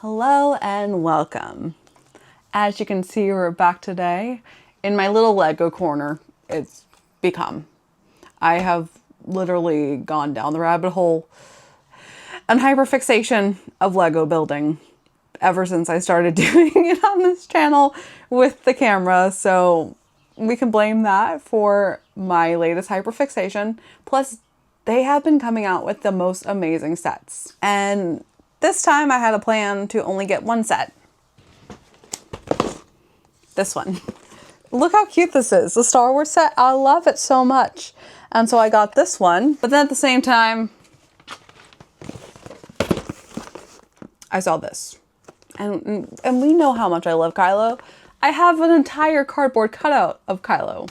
Hello and welcome. As you can see, we're back today in my little Lego corner. It's become. I have literally gone down the rabbit hole and hyperfixation of Lego building ever since I started doing it on this channel with the camera. So we can blame that for my latest hyperfixation. Plus, they have been coming out with the most amazing sets. And this time I had a plan to only get one set. This one. Look how cute this is. The Star Wars set. I love it so much. And so I got this one. But then at the same time, I saw this. And we know how much I love Kylo. I have an entire cardboard cutout of Kylo,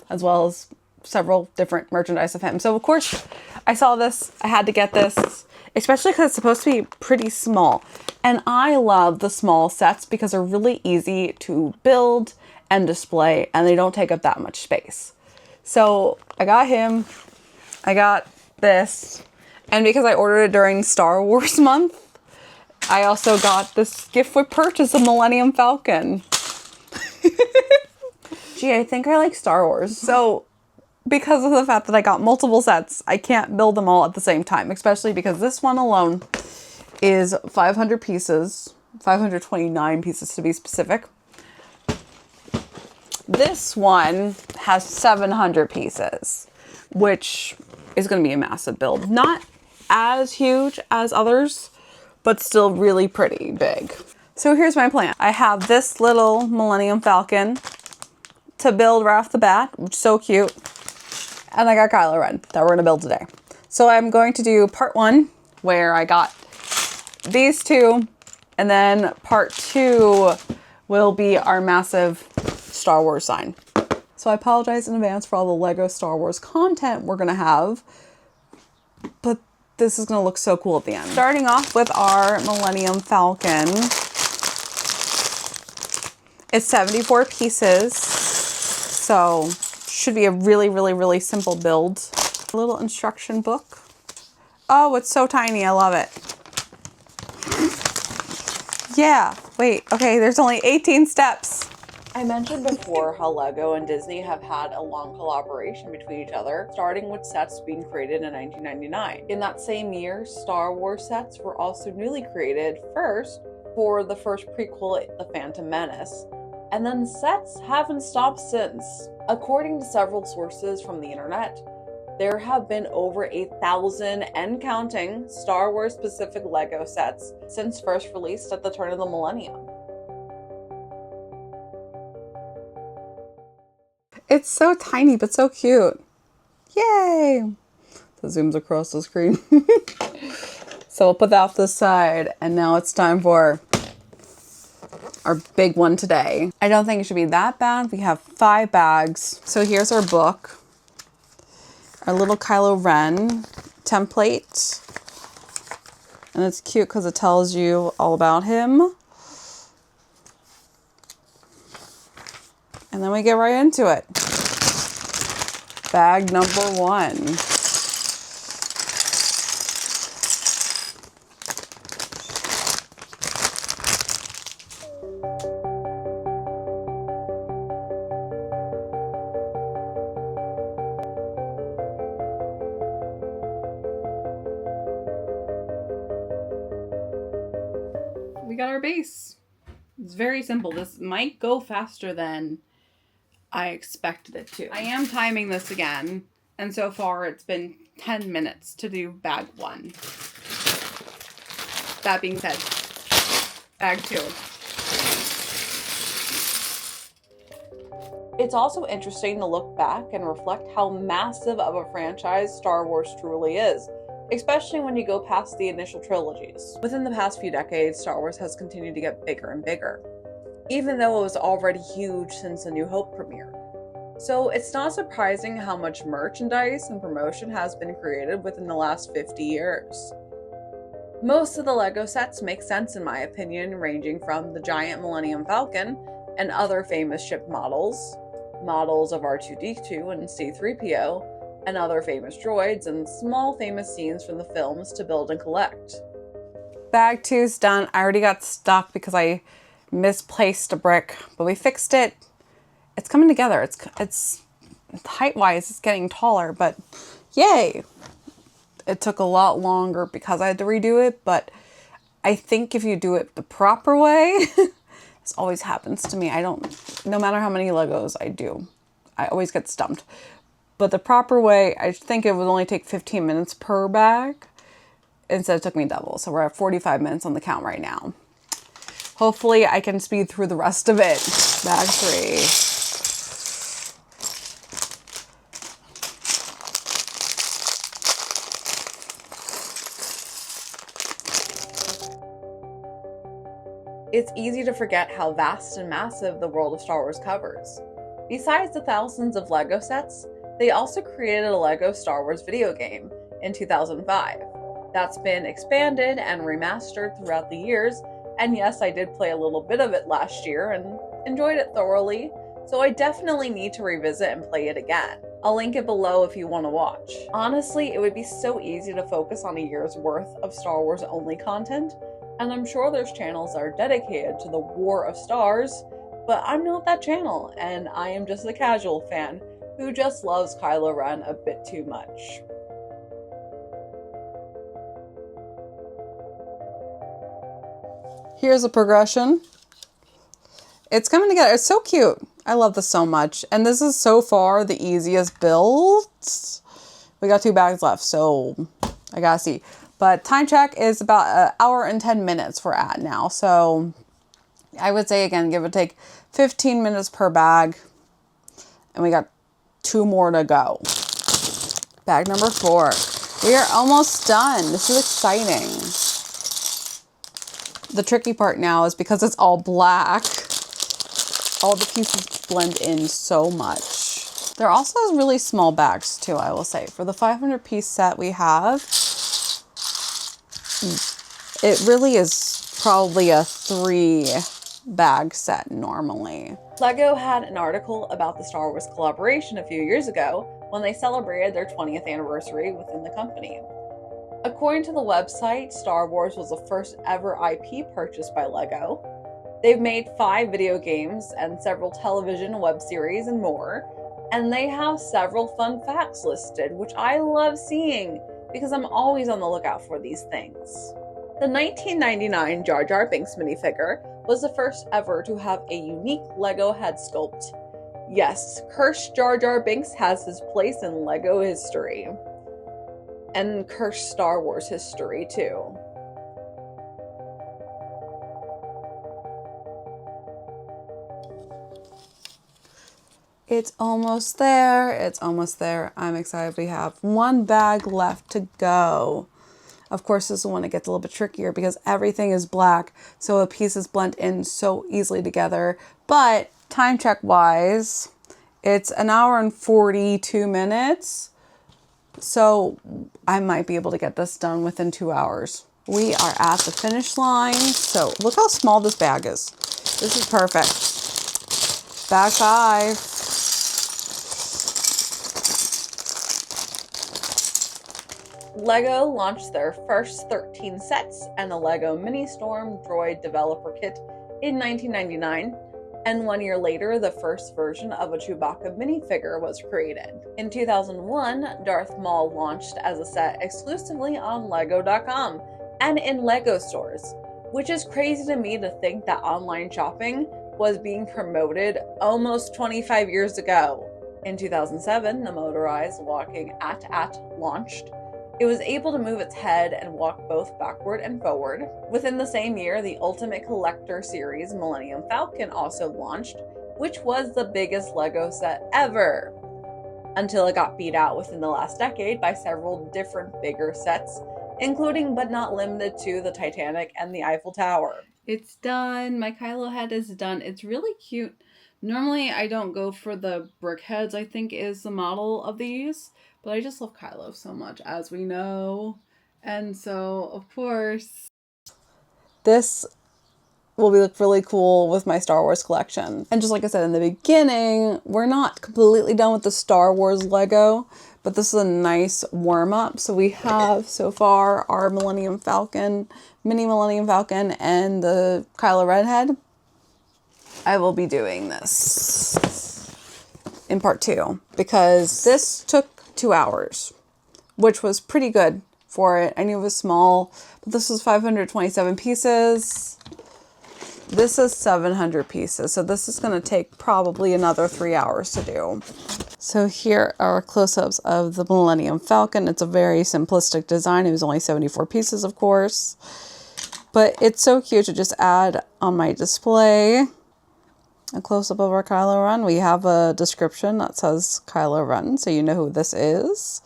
as well as several different merchandise of him. So of course I saw this. I had to get this, especially because it's supposed to be pretty small. And I love the small sets because they're really easy to build and display, and they don't take up that much space. So I got him, I got this, and because I ordered it during Star Wars month, I also got this gift with purchase of Millennium Falcon. Gee, I think I like Star Wars. So because of the fact that I got multiple sets, I can't build them all at the same time, especially because this one alone is 500 pieces, 529 pieces to be specific. This one has 700 pieces, which is going to be a massive build. Not as huge as others, but still really pretty big. So here's my plan. I have this little Millennium Falcon to build right off the bat, which is so cute. And I got Kylo Ren that we're going to build today. So I'm going to do part one, where I got these two, and then part two will be our massive Star Wars sign. So I apologize in advance for all the Lego Star Wars content we're going to have, but this is going to look so cool at the end. Starting off with our Millennium Falcon. It's 74 pieces, so should be a really simple build. A little instruction book. Oh, it's so tiny. I love it. Yeah, wait, okay, there's only 18 steps. I mentioned before how Lego and Disney have had a long collaboration between each other, starting with sets being created in 1999. In that same year, Star Wars sets were also newly created, first for the first prequel, The Phantom Menace, and then sets haven't stopped since. According to several sources from the internet, there have been over 1,000 and counting Star Wars specific Lego sets since first released at the turn of the millennium. It's so tiny, but so cute. Yay! It zooms across the screen. So we'll put that off the side, and now it's time for our big one today. I don't think it should be that bad. We have 5 bags. So here's our book. Our little Kylo Ren template. And it's cute because it tells you all about him. And then we get right into it. Bag number 1. We got our base. It's very simple. This might go faster than I expected it to. I am timing this again, and so far it's been 10 minutes to do bag 1. That being said, bag 2. It's also interesting to look back and reflect how massive of a franchise Star Wars truly is, especially when you go past the initial trilogies. Within the past few decades, Star Wars has continued to get bigger and bigger, even though it was already huge since A New Hope premiered. So it's not surprising how much merchandise and promotion has been created within the last 50 years. Most of the Lego sets make sense in my opinion, ranging from the giant Millennium Falcon and other famous ship models of R2-D2 and C-3PO, and other famous droids, and small famous scenes from the films to build and collect. Bag 2's done. I already got stuck because I misplaced a brick, but we fixed it. It's coming together. It's height-wise, it's getting taller, but yay. It took a lot longer because I had to redo it, but I think if you do it the proper way, this always happens to me. No matter how many Legos I do, I always get stumped. But the proper way, I think it would only take 15 minutes per bag. Instead it took me double. So we're at 45 minutes on the count right now. Hopefully I can speed through the rest of it. Bag 3. It's easy to forget how vast and massive the world of Star Wars covers. Besides the thousands of Lego sets, they also created a Lego Star Wars video game in 2005. That's been expanded and remastered throughout the years, and yes, I did play a little bit of it last year and enjoyed it thoroughly, so I definitely need to revisit and play it again. I'll link it below if you want to watch. Honestly, it would be so easy to focus on a year's worth of Star Wars only content, and I'm sure there's channels that are dedicated to the War of Stars, but I'm not that channel, and I am just a casual fan who just loves Kylo Ren a bit too much. Here's a progression. It's coming together. It's so cute. I love this so much. And this is so far the easiest build. We got 2 bags left, so I gotta see. But time check is about an hour and 10 minutes we're at now. So I would say, again, give or take 15 minutes per bag. And we got 2 more to go. Bag number 4. We are almost done. This is exciting. The tricky part now is because it's all black, all the pieces blend in so much. They're also really small bags too, I will say. For the 500 piece set we have, it really is probably a 3 bag set normally. Lego had an article about the Star Wars collaboration a few years ago when they celebrated their 20th anniversary within the company. According to the website, Star Wars was the first ever IP purchased by Lego. They've made 5 video games and several television, web series, and more. And they have several fun facts listed, which I love seeing because I'm always on the lookout for these things. The 1999 Jar Jar Binks minifigure was the first ever to have a unique Lego head sculpt. Yes, cursed Jar Jar Binks has his place in Lego history. And cursed Star Wars history, too. It's almost there. It's almost there. I'm excited. We have 1 bag left to go. Of course, this is the one that gets a little bit trickier because everything is black, so the pieces blend in so easily together. But time check wise, it's an hour and 42 minutes. So I might be able to get this done within 2 hours. We are at the finish line. So look how small this bag is. This is perfect. Bag 5. Lego launched their first 13 sets and the Lego Mini Storm Droid Developer Kit in 1999. And 1 year later, the first version of a Chewbacca minifigure was created. In 2001, Darth Maul launched as a set exclusively on Lego.com and in Lego stores, which is crazy to me to think that online shopping was being promoted almost 25 years ago. In 2007, the motorized walking AT-AT launched. It was able to move its head and walk both backward and forward. Within the same year, the Ultimate Collector series Millennium Falcon also launched, which was the biggest Lego set ever, until it got beat out within the last decade by several different bigger sets, including but not limited to the Titanic and the Eiffel Tower. It's done. My Kylo head is done. It's really cute. Normally, I don't go for the brick heads, I think is the model of these. But I just love Kylo so much, as we know. And so, of course, this will look really cool with my Star Wars collection. And just like I said in the beginning, we're not completely done with the Star Wars Lego but this is a nice warm up. So we have so far our Millennium Falcon, mini Millennium Falcon, and the Kylo Ren head. I will be doing this in part 2 because this took 2 hours, which was pretty good for it. I knew it was small, but this was 527 pieces. This is 700 pieces, so this is going to take probably another 3 hours to do. So here are close-ups of the Millennium Falcon. It's a very simplistic design. It was only 74 pieces, of course, but it's so cute to just add on my display. A close-up of our Kylo Ren. We have a description that says Kylo Ren, so you know who this is.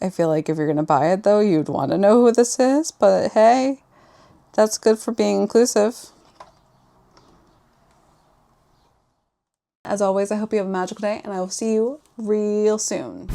I feel like if you're going to buy it, though, you'd want to know who this is, but hey, that's good for being inclusive. As always, I hope you have a magical day, and I will see you real soon.